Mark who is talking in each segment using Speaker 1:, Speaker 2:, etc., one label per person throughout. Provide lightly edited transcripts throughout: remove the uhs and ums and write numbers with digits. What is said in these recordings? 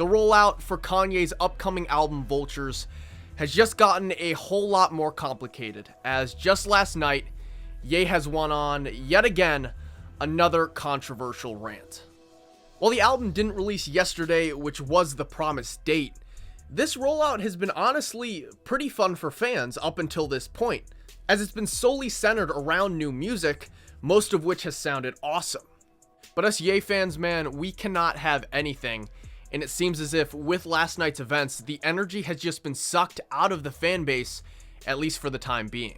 Speaker 1: The rollout for Kanye's upcoming album Vultures has just gotten a whole lot more complicated, as just last night, Ye has won on, yet again, another controversial rant. While the album didn't release yesterday, which was the promised date, this rollout has been honestly pretty fun for fans up until this point, as it's been solely centered around new music, most of which has sounded awesome. But us Ye fans, man, we cannot have anything, and it seems as if with last night's events, the energy has just been sucked out of the fan base, at least for the time being.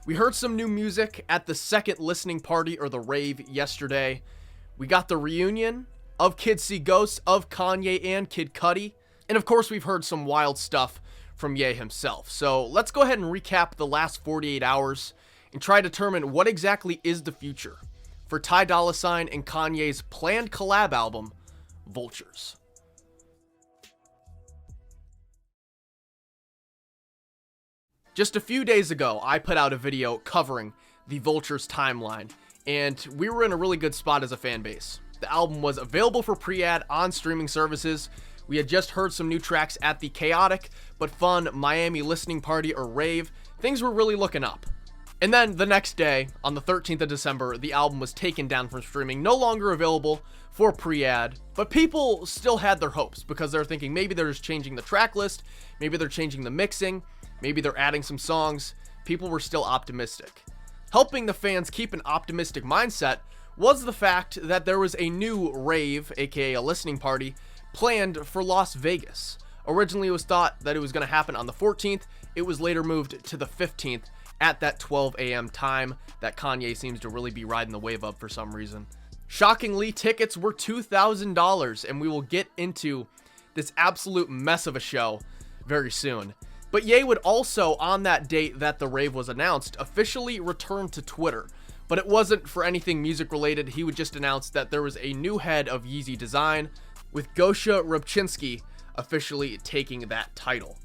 Speaker 1: We heard some new music at the second listening party, or the rave, yesterday. We got the reunion of Kids See Ghosts of Kanye and Kid Cudi, and of course we've heard some wild stuff from Ye himself. So let's go ahead and recap the last 48 hours and try to determine what exactly is the future for Ty Dolla $ign and Kanye's planned collab album, Vultures. Just a few days ago, I put out a video covering the Vultures Timeline, and we were in a really good spot as a fan base. The album was available for pre-ad on streaming services. We had just heard some new tracks at the chaotic but fun Miami listening party, or rave. Things were really looking up. And then the next day, on the 13th of December, the album was taken down from streaming, no longer available for pre-ad, but people still had their hopes because they're thinking maybe they're just changing the track list, maybe they're changing the mixing, maybe they're adding some songs. People were still optimistic. Helping the fans keep an optimistic mindset was the fact that there was a new rave, aka a listening party, planned for Las Vegas. Originally it was thought that it was going to happen on the 14th. It was later moved to the 15th at that 12 a.m. time that Kanye seems to really be riding the wave of for some reason. Shockingly, tickets were $2,000, and we will get into this absolute mess of a show very soon. But Ye would also, on that date that the rave was announced, officially return to Twitter. But it wasn't for anything music related. He would just announce that there was a new head of Yeezy design, with Gosha Rubchinsky officially taking that title.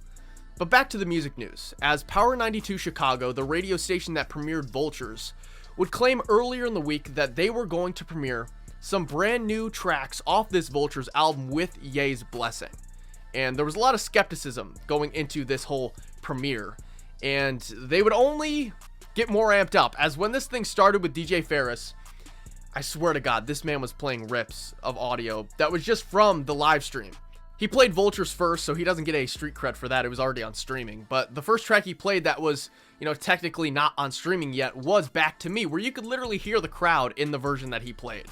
Speaker 1: But back to the music news, as Power 92 Chicago, the radio station that premiered Vultures, would claim earlier in the week that they were going to premiere some brand new tracks off this Vultures album with Ye's blessing. And there was a lot of skepticism going into this whole premiere, and they would only get more amped up, as when this thing started with DJ Ferris, I swear to God, this man was playing rips of audio that was just from the live stream. He played Vultures first, so he doesn't get a street cred for that. It was already on streaming. But the first track he played that was, technically not on streaming yet was Back to Me, where you could literally hear the crowd in the version that he played.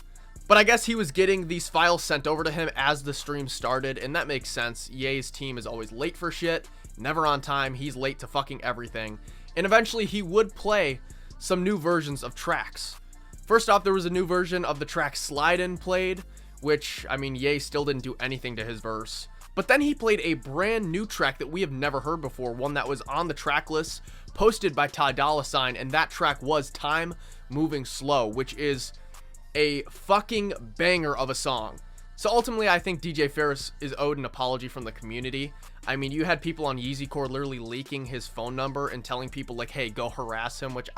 Speaker 1: But I guess he was getting these files sent over to him as the stream started, and that makes sense. Ye's team is always late for shit, never on time. He's late to fucking everything. And eventually he would play some new versions of tracks. First off, there was a new version of the track Slidin' played, which, Ye still didn't do anything to his verse. But then he played a brand new track that we have never heard before, one that was on the track list posted by Ty Dolla $ign, and that track was Time Moving Slow, which is a fucking banger of a song. So ultimately, I think DJ Ferris is owed an apology from the community. You had people on Yeezy Core literally leaking his phone number and telling people like, hey, go harass him, which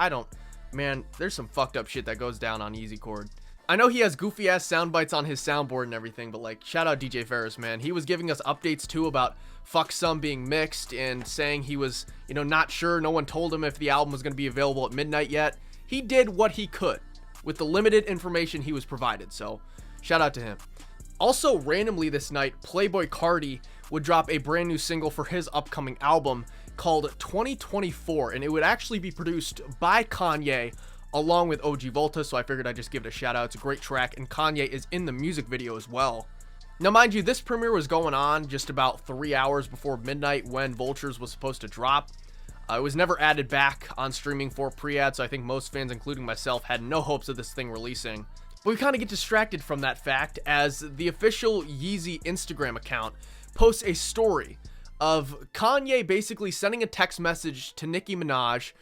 Speaker 1: man, there's some fucked up shit that goes down on Yeezy Core. I know he has goofy ass sound bites on his soundboard and everything, but shout out DJ Ferris, man. He was giving us updates too about Fuck Some being mixed and saying he was, not sure. No one told him if the album was going to be available at midnight yet. He did what he could with the limited information he was provided, so shout out to him. Also, randomly this night, Playboi Carti would drop a brand new single for his upcoming album called 2024, and it would actually be produced by Kanye along with OG Volta, so I figured I'd just give it a shout out. It's a great track, and Kanye is in the music video as well. Now, mind you, this premiere was going on just about 3 hours before midnight when Vultures was supposed to drop. It was never added back on streaming for pre-ad, so I think most fans, including myself, had no hopes of this thing releasing. But we kind of get distracted from that fact as the official Yeezy Instagram account posts a story of Kanye basically sending a text message to Nicki Minaj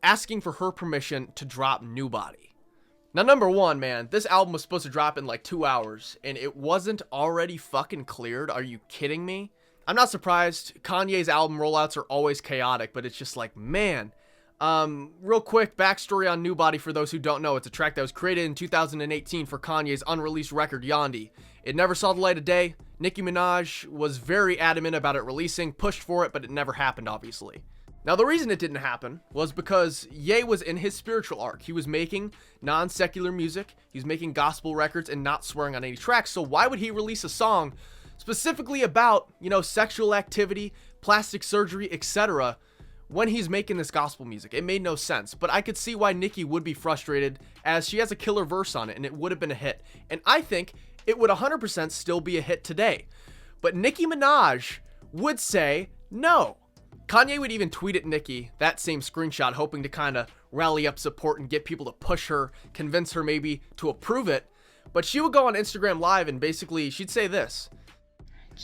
Speaker 1: asking for her permission to drop New Body. Now, number one, man, this album was supposed to drop in 2 hours, and it wasn't already fucking cleared. Are you kidding me? I'm not surprised. Kanye's album rollouts are always chaotic, but it's just man, Real quick backstory on New Body for those who don't know. It's a track that was created in 2018 for Kanye's unreleased record Yandhi. It never saw the light of day. Nicki Minaj was very adamant about it releasing, pushed for it, but it never happened, obviously. Now, the reason it didn't happen was because Ye was in his spiritual arc. He was making non-secular music, he was making gospel records and not swearing on any tracks, so why would he release a song specifically about, sexual activity, plastic surgery, etc., when he's making this gospel music? It made no sense, but I could see why Nicki would be frustrated, as she has a killer verse on it, and it would have been a hit. And I think it would 100% still be a hit today. But Nicki Minaj would say no. Kanye would even tweet at Nicki that same screenshot, hoping to kind of rally up support and get people to push her, convince her maybe to approve it. But she would go on Instagram Live and basically she'd say this.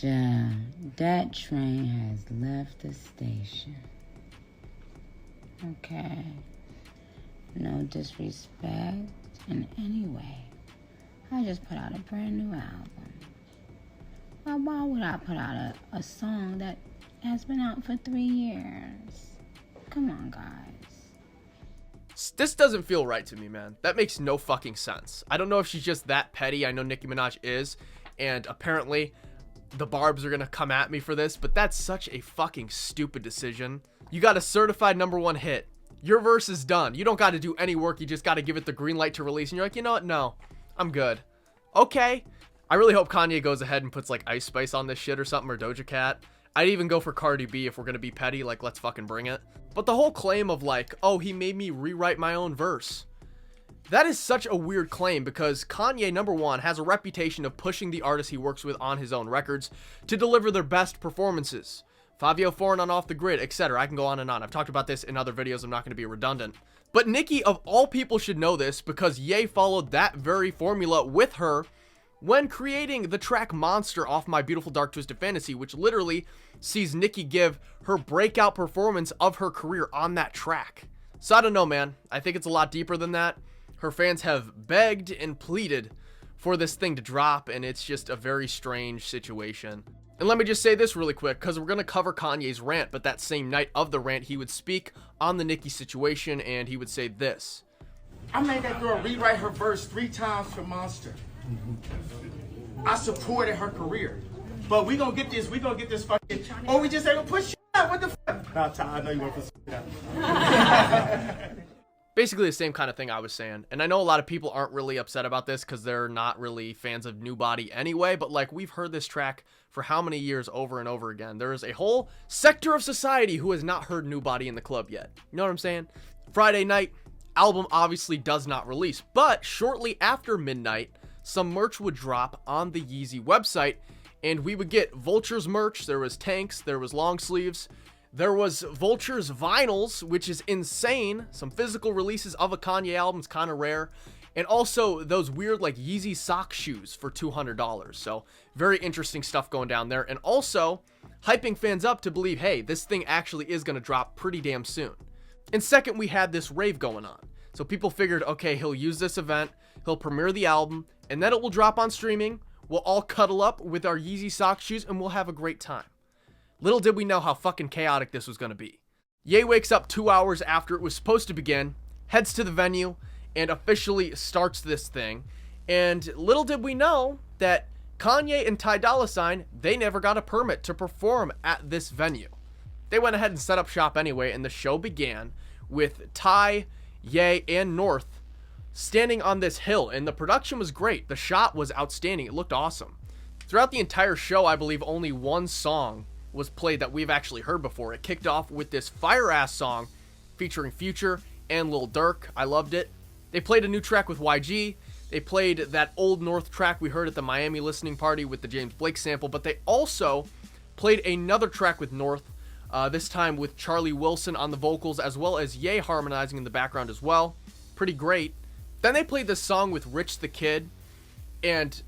Speaker 2: That train has left the station. Okay. No disrespect in any way. I just put out a brand new album. Why would I put out a song that has been out for 3 years? Come on, guys.
Speaker 1: This doesn't feel right to me, man. That makes no fucking sense. I don't know if she's just that petty. I know Nicki Minaj is, and apparently the Barbs are gonna come at me for this, but that's such a fucking stupid decision. You got a certified #1 hit. Your verse is done. You don't got to do any work. You just got to give it the green light to release, and you're like, you know what? No, I'm good. Okay. I really hope Kanye goes ahead and puts like Ice Spice on this shit or something, or Doja Cat. I'd even go for Cardi B if we're gonna be petty. Like, let's fucking bring it. But the whole claim of like, oh, he made me rewrite my own verse, that is such a weird claim, because Kanye, #1, has a reputation of pushing the artists he works with on his own records to deliver their best performances. Fabio Foreign on Off the Grid, etc. I can go on and on. I've talked about this in other videos. I'm not going to be redundant. But Nicki, of all people, should know this, because Ye followed that very formula with her when creating the track Monster off My Beautiful Dark Twisted Fantasy, which literally sees Nicki give her breakout performance of her career on that track. So I don't know, man. I think it's a lot deeper than that. Her fans have begged and pleaded for this thing to drop, and it's just a very strange situation. And let me just say this really quick, because we're going to cover Kanye's rant, but that same night of the rant, he would speak on the Nicki situation, and he would say this.
Speaker 3: I made that girl rewrite her verse 3 times for Monster. I supported her career. But we gonna get this fucking, or we just ain't gonna push out. What the fuck? Nah, Ty, I know you want to push out.
Speaker 1: Basically the same kind of thing I was saying. And I know a lot of people aren't really upset about this because they're not really fans of New Body anyway, but like, we've heard this track for how many years over and over again. There is a whole sector of society who has not heard New Body in the club yet. You know what I'm saying? Friday night, album obviously does not release, but shortly after midnight, some merch would drop on the Yeezy website, and we would get Vultures merch. There was tanks, there was long sleeves, there was Vultures vinyls, which is insane. Some physical releases of a Kanye album's kind of rare. And also those weird like Yeezy sock shoes for $200. So very interesting stuff going down there. And also hyping fans up to believe, hey, this thing actually is going to drop pretty damn soon. And second, we had this rave going on. So people figured, okay, he'll use this event, he'll premiere the album, and then it will drop on streaming. We'll all cuddle up with our Yeezy sock shoes and we'll have a great time. Little did we know how fucking chaotic this was going to be. Ye wakes up 2 hours after it was supposed to begin, heads to the venue, and officially starts this thing. And little did we know that Kanye and Ty Dolla $ign, they never got a permit to perform at this venue. They went ahead and set up shop anyway, and the show began with Ty, Ye, and North standing on this hill, and the production was great. The shot was outstanding. It looked awesome. Throughout the entire show, I believe only one song was played that we've actually heard before. It kicked off with this fire-ass song featuring Future and Lil Durk. I loved it. They played a new track with YG. They played that old North track we heard at the Miami listening party with the James Blake sample, but they also played another track with North, this time with Charlie Wilson on the vocals, as well as Ye harmonizing in the background as well. Pretty great. Then they played this song with Rich the Kid, and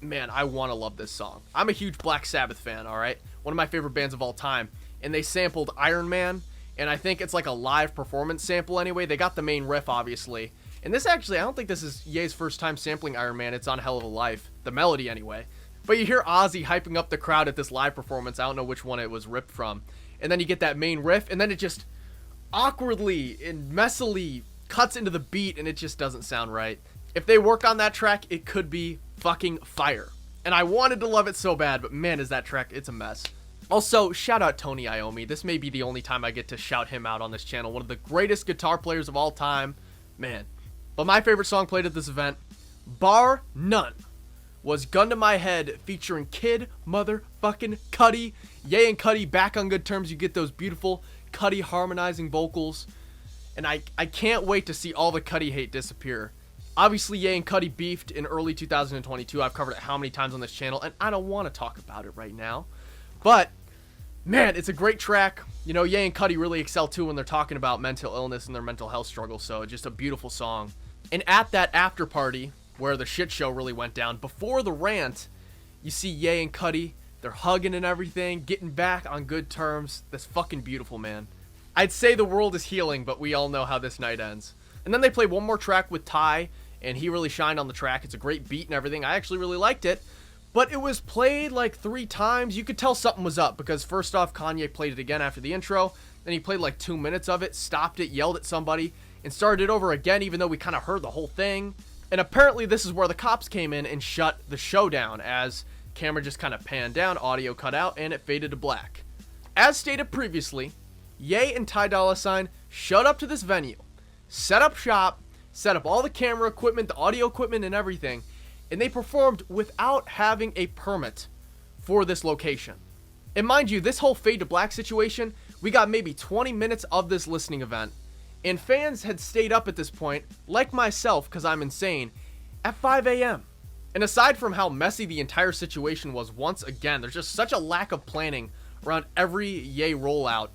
Speaker 1: man, I want to love this song. I'm a huge Black Sabbath fan, alright? One of my favorite bands of all time. And they sampled Iron Man, and I think it's like a live performance sample anyway. They got the main riff, obviously. And this actually, I don't think this is Ye's first time sampling Iron Man. It's on Hell of a Life. The melody, anyway. But you hear Ozzy hyping up the crowd at this live performance. I don't know which one it was ripped from. And then you get that main riff, and then it just... awkwardly and messily cuts into the beat and it just doesn't sound right. If they work on that track, it could be fucking fire. And I wanted to love it so bad, but man, is that track, it's a mess. Also, shout out Tony Iommi. This may be the only time I get to shout him out on this channel. One of the greatest guitar players of all time. Man. But my favorite song played at this event, bar none, was Gun to My Head featuring Kid motherfucking Cudi. Ye and Cudi back on good terms. You get those beautiful Cudi harmonizing vocals. And I can't wait to see all the Cudi hate disappear. Obviously, Ye and Cudi beefed in early 2022. I've covered it how many times on this channel, and I don't want to talk about it right now. But, man, it's a great track. You know, Ye and Cudi really excel too when they're talking about mental illness and their mental health struggles, so just a beautiful song. And at that after party, where the shit show really went down, before the rant, you see Ye and Cudi, they're hugging and everything, getting back on good terms. That's fucking beautiful, man. I'd say the world is healing, but we all know how this night ends. And then they play one more track with Ty, and he really shined on the track. It's a great beat and everything. I actually really liked it. But it was played like 3 times. You could tell something was up because first off, Kanye played it again after the intro. Then he played like 2 minutes of it, stopped it, yelled at somebody, and started it over again even though we kind of heard the whole thing. And apparently this is where the cops came in and shut the show down as camera just kind of panned down, audio cut out, and it faded to black. As stated previously, Ye and Ty Dolla $ign showed up to this venue, set up shop, set up all the camera equipment, the audio equipment, and everything, and they performed without having a permit for this location. And mind you, this whole fade to black situation, we got maybe 20 minutes of this listening event, and fans had stayed up at this point, like myself, because I'm insane, at 5 a.m. And aside from how messy the entire situation was, once again, there's just such a lack of planning around every Ye rollout.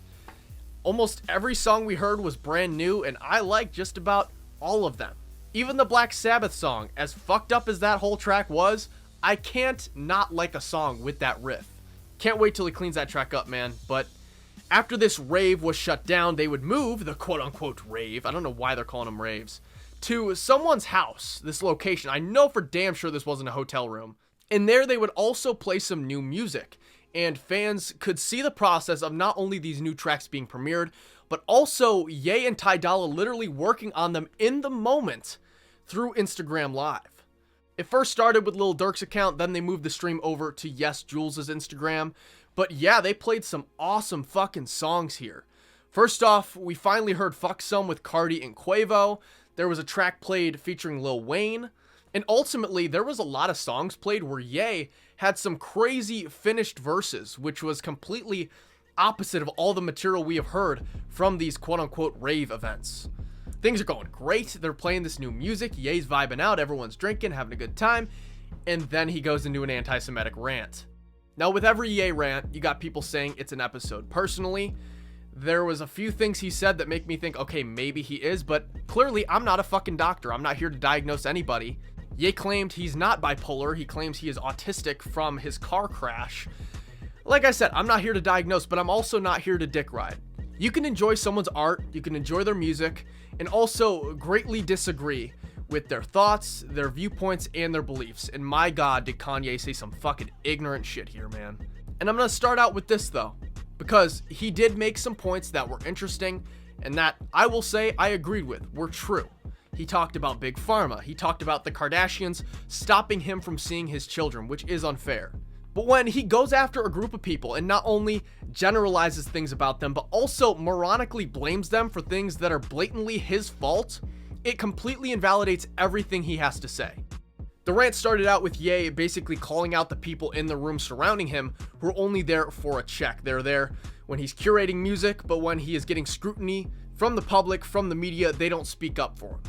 Speaker 1: Almost every song we heard was brand new, and I liked just about all of them. Even the Black Sabbath song, as fucked up as that whole track was, I can't not like a song with that riff. Can't wait till he cleans that track up, man. But after this rave was shut down, they would move the quote-unquote rave, I don't know why they're calling them raves, to someone's house, this location. I know for damn sure this wasn't a hotel room. And there they would also play some new music. And fans could see the process of not only these new tracks being premiered, but also Ye and Ty Dolla literally working on them in the moment through Instagram Live. It first started with Lil Durk's account, then they moved the stream over to Yes Jules's Instagram. But yeah, they played some awesome fucking songs here. First off, we finally heard Fuck Some with Cardi and Quavo. There was a track played featuring Lil Wayne. And ultimately, there was a lot of songs played where Ye had some crazy finished verses, which was completely opposite of all the material we have heard from these quote-unquote rave events. Things are going great. They're playing this new music. Ye's vibing out. Everyone's drinking, having a good time. And then he goes into an anti-Semitic rant. Now, with every Ye rant, you got people saying it's an episode. Personally, there was a few things he said that make me think, okay, maybe he is, but clearly I'm not a fucking doctor. I'm not here to diagnose anybody. Ye claimed he's not bipolar. He claims he is autistic from his car crash. Like I said, I'm not here to diagnose, but I'm also not here to dick ride. You can enjoy someone's art, you can enjoy their music, and also greatly disagree with their thoughts, their viewpoints, and their beliefs. And my God, did Kanye say some fucking ignorant shit here, man. And I'm gonna start out with this though, because he did make some points that were interesting, and that I will say I agreed with, were true. He talked about Big Pharma. He talked about the Kardashians stopping him from seeing his children, which is unfair. But when he goes after a group of people and not only generalizes things about them, but also moronically blames them for things that are blatantly his fault, it completely invalidates everything he has to say. The rant started out with Ye basically calling out the people in the room surrounding him who are only there for a check. They're there when he's curating music, but when he is getting scrutiny from the public, from the media, they don't speak up for him.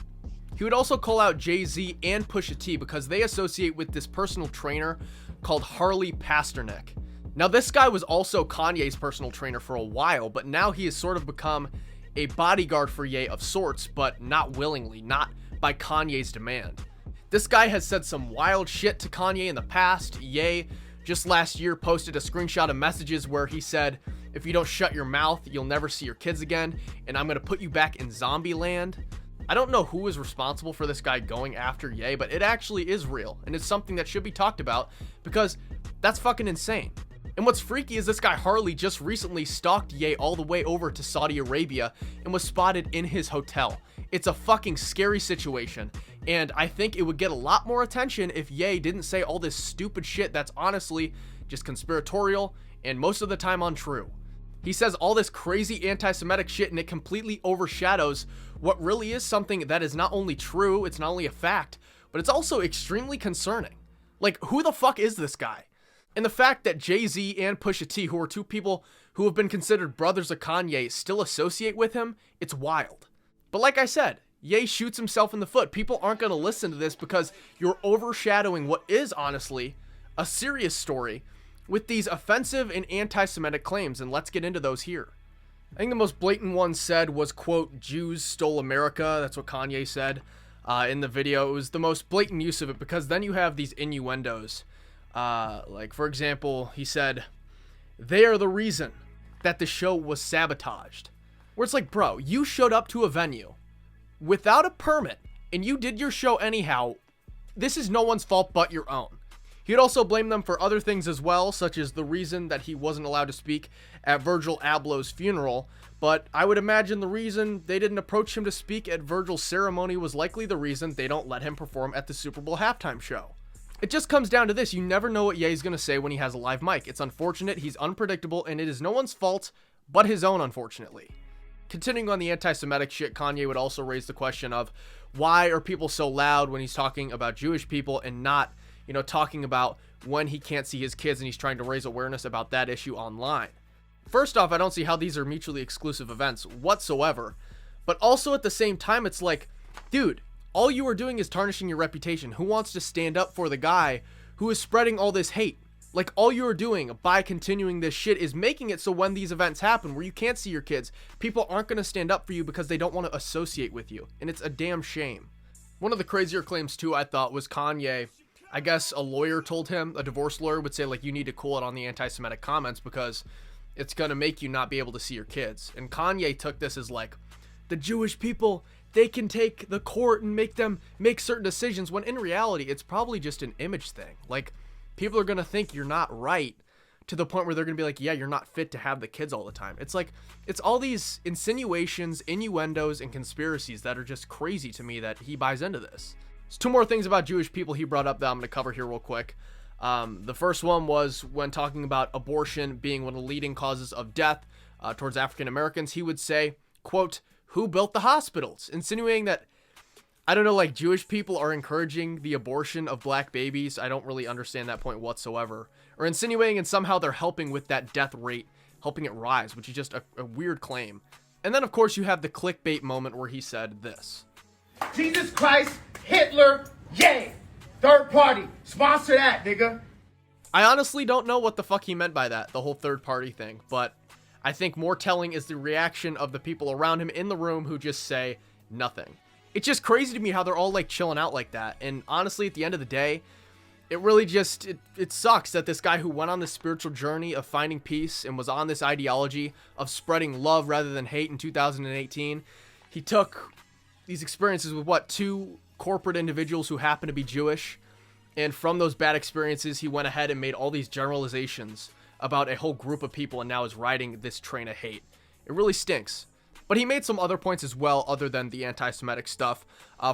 Speaker 1: He would also call out Jay-Z and Pusha T because they associate with this personal trainer called Harley Pasternak. Now, this guy was also Kanye's personal trainer for a while, but now he has sort of become a bodyguard for Ye of sorts, but not willingly, not by Kanye's demand. This guy has said some wild shit to Kanye in the past. Ye just last year posted a screenshot of messages where he said, "If you don't shut your mouth, you'll never see your kids again, and I'm gonna put you back in zombie land." I don't know who is responsible for this guy going after Ye, but it actually is real, and it's something that should be talked about because that's fucking insane. And what's freaky is this guy Harley just recently stalked Ye all the way over to Saudi Arabia and was spotted in his hotel. It's a fucking scary situation, and I think it would get a lot more attention if Ye didn't say all this stupid shit that's honestly just conspiratorial and most of the time untrue. He says all this crazy anti-Semitic shit and it completely overshadows what really is something that is not only true, it's not only a fact, but it's also extremely concerning. Like, who the fuck is this guy? And the fact that Jay-Z and Pusha T, who are two people who have been considered brothers of Kanye, still associate with him, it's wild. But like I said, Ye shoots himself in the foot. People aren't going to listen to this because you're overshadowing what is honestly a serious story with these offensive and anti-Semitic claims, and let's get into those here. I think the most blatant one said was, quote, "Jews stole America." That's what Kanye said in the video. It was the most blatant use of it because then you have these innuendos. Like, for example, he said, "They are the reason that the show was sabotaged." Where it's like, bro, you showed up to a venue without a permit and you did your show anyhow. This is no one's fault but your own. He'd also blame them for other things as well, such as the reason that he wasn't allowed to speak at Virgil Abloh's funeral, but I would imagine the reason they didn't approach him to speak at Virgil's ceremony was likely the reason they don't let him perform at the Super Bowl halftime show. It just comes down to this: you never know what Ye's gonna say when he has a live mic. It's unfortunate, he's unpredictable, and it is no one's fault but his own, unfortunately. Continuing on the anti-Semitic shit, Kanye would also raise the question of why are people so loud when he's talking about Jewish people and not, talking about when he can't see his kids and he's trying to raise awareness about that issue online. First off, I don't see how these are mutually exclusive events whatsoever, but also at the same time, it's like, dude, all you are doing is tarnishing your reputation. Who wants to stand up for the guy who is spreading all this hate? Like, all you are doing by continuing this shit is making it so when these events happen where you can't see your kids, people aren't going to stand up for you because they don't want to associate with you, and it's a damn shame. One of the crazier claims too, I thought, was Kanye. I guess a lawyer told him, a divorce lawyer would say, like, you need to cool it on the anti-Semitic comments because it's going to make you not be able to see your kids. And Kanye took this as like, the Jewish people, they can take the court and make them make certain decisions, when in reality, it's probably just an image thing. Like, people are going to think you're not right to the point where they're going to be like, yeah, you're not fit to have the kids all the time. It's like, it's all these insinuations, innuendos, and conspiracies that are just crazy to me that he buys into this. There's two more things about Jewish people he brought up that I'm going to cover here real quick. The first one was when talking about abortion being one of the leading causes of death towards African Americans. He would say, quote, "Who built the hospitals?" Insinuating that, I don't know, like, Jewish people are encouraging the abortion of black babies. I don't really understand that point whatsoever. Or insinuating and somehow they're helping with that death rate, helping it rise, which is just a weird claim. And then, of course, you have the clickbait moment where he said this.
Speaker 3: Jesus Christ, Hitler, yay! Third party, sponsor that, nigga.
Speaker 1: I honestly don't know what the fuck he meant by that, the whole third party thing, but I think more telling is the reaction of the people around him in the room who just say nothing. It's just crazy to me how they're all like chilling out like that. And honestly, at the end of the day, it really just, it sucks that this guy who went on this spiritual journey of finding peace and was on this ideology of spreading love rather than hate in 2018, he took these experiences with two corporate individuals who happen to be Jewish. And from those bad experiences, he went ahead and made all these generalizations about a whole group of people and now is riding this train of hate. It really stinks. But he made some other points as well other than the anti-Semitic stuff.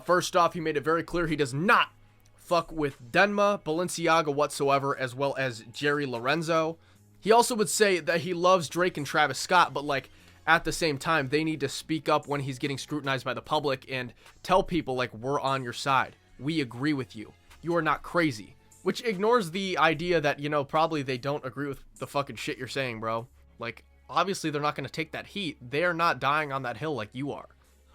Speaker 1: First off, he made it very clear he does not fuck with Denma, Balenciaga whatsoever, as well as Jerry Lorenzo. He also would say that he loves Drake and Travis Scott, but like at the same time, they need to speak up when he's getting scrutinized by the public and tell people like, we're on your side. We agree with you. You are not crazy. Which ignores the idea that, probably they don't agree with the fucking shit you're saying, bro. Like, obviously they're not going to take that heat. They're not dying on that hill like you are.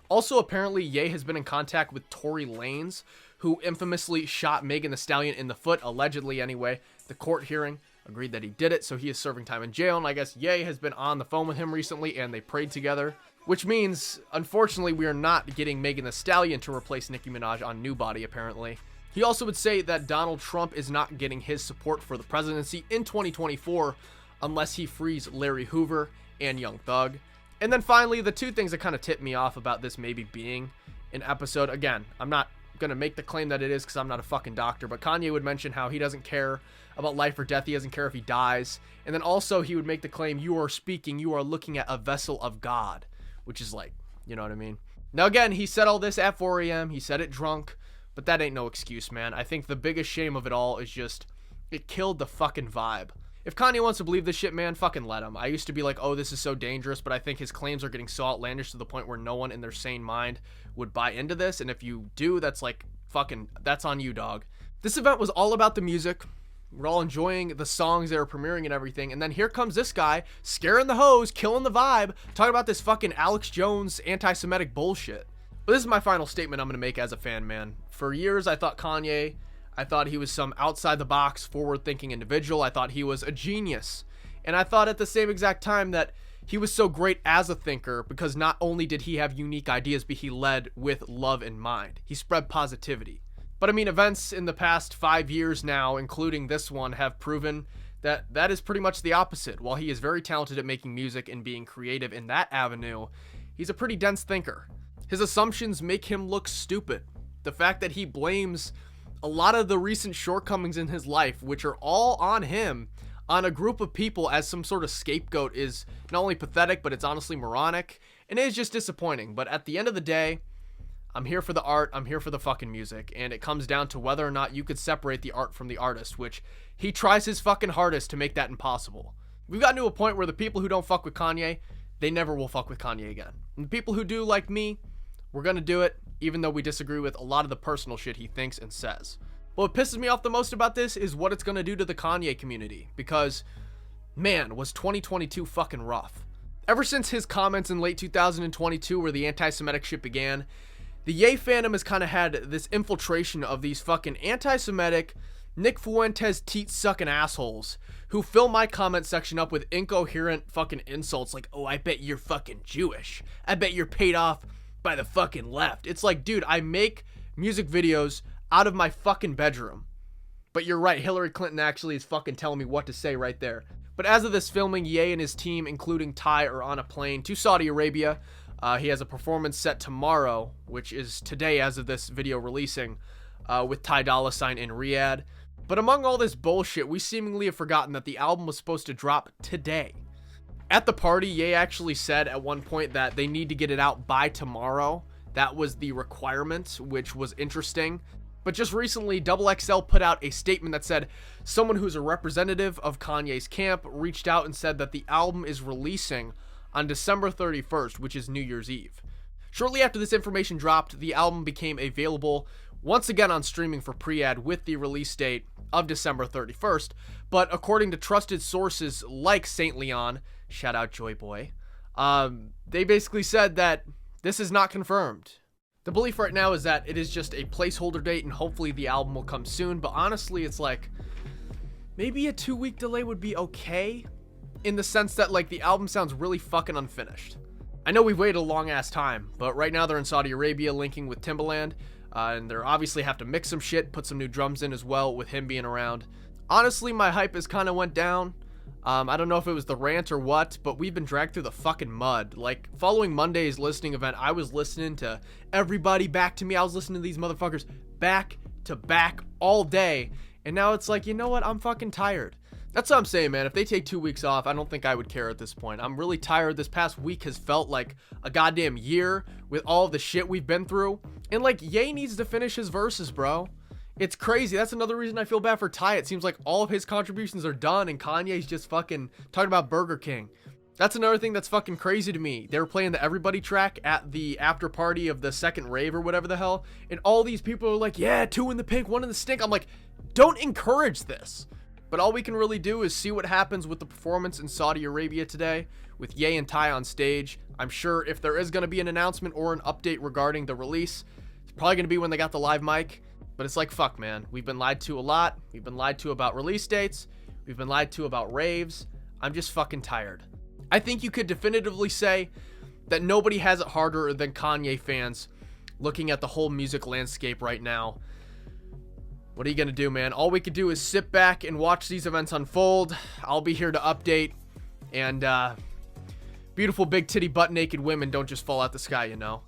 Speaker 1: Also, apparently, Ye has been in contact with Tory Lanez, who infamously shot Megan Thee Stallion in the foot, allegedly anyway. The court hearing agreed that he did it, so he is serving time in jail, and I guess Ye has been on the phone with him recently, and they prayed together. Which means, unfortunately, we are not getting Megan Thee Stallion to replace Nicki Minaj on New Body, apparently. He also would say that Donald Trump is not getting his support for the presidency in 2024 unless he frees Larry Hoover and Young Thug. And then finally, the two things that kind of tipped me off about this maybe being an episode. Again, I'm not going to make the claim that it is because I'm not a fucking doctor, but Kanye would mention how he doesn't care about life or death. He doesn't care if he dies. And then also he would make the claim, you are speaking, you are looking at a vessel of God, which is like, you know what I mean? Now again, he said all this at 4 a.m. He said it drunk, but that ain't no excuse, man. I think the biggest shame of it all is just, it killed the fucking vibe. If Kanye wants to believe this shit, man, fucking let him. I used to be like, oh, this is so dangerous, but I think his claims are getting so outlandish to the point where no one in their sane mind would buy into this. And if you do, that's like, fucking, that's on you, dog. This event was all about the music. We're all enjoying the songs they were premiering and everything. And then here comes this guy, scaring the hoes, killing the vibe, talking about this fucking Alex Jones anti-Semitic bullshit. But this is my final statement I'm going to make as a fan, man. For years, I thought Kanye, I thought he was some outside-the-box, forward-thinking individual. I thought he was a genius. And I thought at the same exact time that he was so great as a thinker because not only did he have unique ideas, but he led with love in mind. He spread positivity. But I mean, events in the past 5 years now, including this one, have proven that that is pretty much the opposite. While he is very talented at making music and being creative in that avenue, he's a pretty dense thinker. His assumptions make him look stupid. The fact that he blames a lot of the recent shortcomings in his life, which are all on him, on a group of people as some sort of scapegoat is not only pathetic, but it's honestly moronic, and it is just disappointing. But at the end of the day, I'm here for the art, I'm here for the fucking music, and it comes down to whether or not you could separate the art from the artist, which he tries his fucking hardest to make that impossible. We've gotten to a point where the people who don't fuck with Kanye, they never will fuck with Kanye again. And the people who do, like me, we're gonna do it, even though we disagree with a lot of the personal shit he thinks and says. But what pisses me off the most about this is what it's gonna do to the Kanye community, because, man, was 2022 fucking rough. Ever since his comments in late 2022 where the anti-Semitic shit began, the Ye fandom has kind of had this infiltration of these fucking anti-Semitic, Nick Fuentes teat-sucking assholes who fill my comment section up with incoherent fucking insults like, oh, I bet you're fucking Jewish. I bet you're paid off by the fucking left. It's like, dude, I make music videos out of my fucking bedroom. But you're right, Hillary Clinton actually is fucking telling me what to say right there. But as of this filming, Ye and his team, including Ty, are on a plane to Saudi Arabia. He has a performance set tomorrow, which is today as of this video releasing, with Ty Dolla $ign in Riyadh. But among all this bullshit, we seemingly have forgotten that the album was supposed to drop today. At the party, Ye actually said at one point that they need to get it out by tomorrow. That was the requirement, which was interesting. But just recently, XXL put out a statement that said someone who's a representative of Kanye's camp reached out and said that the album is releasing on December 31st, which is New Year's Eve. Shortly after this information dropped, the album became available once again on streaming for pre-ad with the release date of December 31st. But according to trusted sources like Saint Leon, shout out Joy Boy, they basically said that this is not confirmed. The belief right now is that it is just a placeholder date and hopefully the album will come soon. But honestly, it's like, maybe a 2-week delay would be okay, in the sense that like the album sounds really fucking unfinished. I know we've waited a long ass time, but right now they're in Saudi Arabia linking with Timbaland, and they're obviously have to mix some shit, put some new drums in as well with him being around. Honestly, my hype has kind of went down. I don't know if it was the rant or what, but we've been dragged through the fucking mud. Like, following Monday's listening event, I was listening to Everybody Back to Me. I was listening to these motherfuckers back to back all day. And now it's like, you know what? I'm fucking tired. That's what I'm saying, man. If they take 2 weeks off, I don't think I would care at this point. I'm really tired. This past week has felt like a goddamn year with all of the shit we've been through. And like, Ye needs to finish his verses, bro. It's crazy. That's another reason I feel bad for Ty. It seems like all of his contributions are done and Kanye's just fucking talking about Burger King. That's another thing that's fucking crazy to me. They were playing the Everybody track at the after party of the second rave or whatever the hell. And all these people are like, yeah, 2 in the pink, 1 in the stink. I'm like, don't encourage this. But all we can really do is see what happens with the performance in Saudi Arabia today with Ye and Ty on stage. I'm sure if there is going to be an announcement or an update regarding the release, it's probably going to be when they got the live mic. But it's like, fuck, man. We've been lied to a lot. We've been lied to about release dates. We've been lied to about raves. I'm just fucking tired. I think you could definitively say that nobody has it harder than Kanye fans looking at the whole music landscape right now. What are you going to do, man? All we could do is sit back and watch these events unfold. I'll be here to update. And beautiful big titty butt naked women don't just fall out the sky, you know.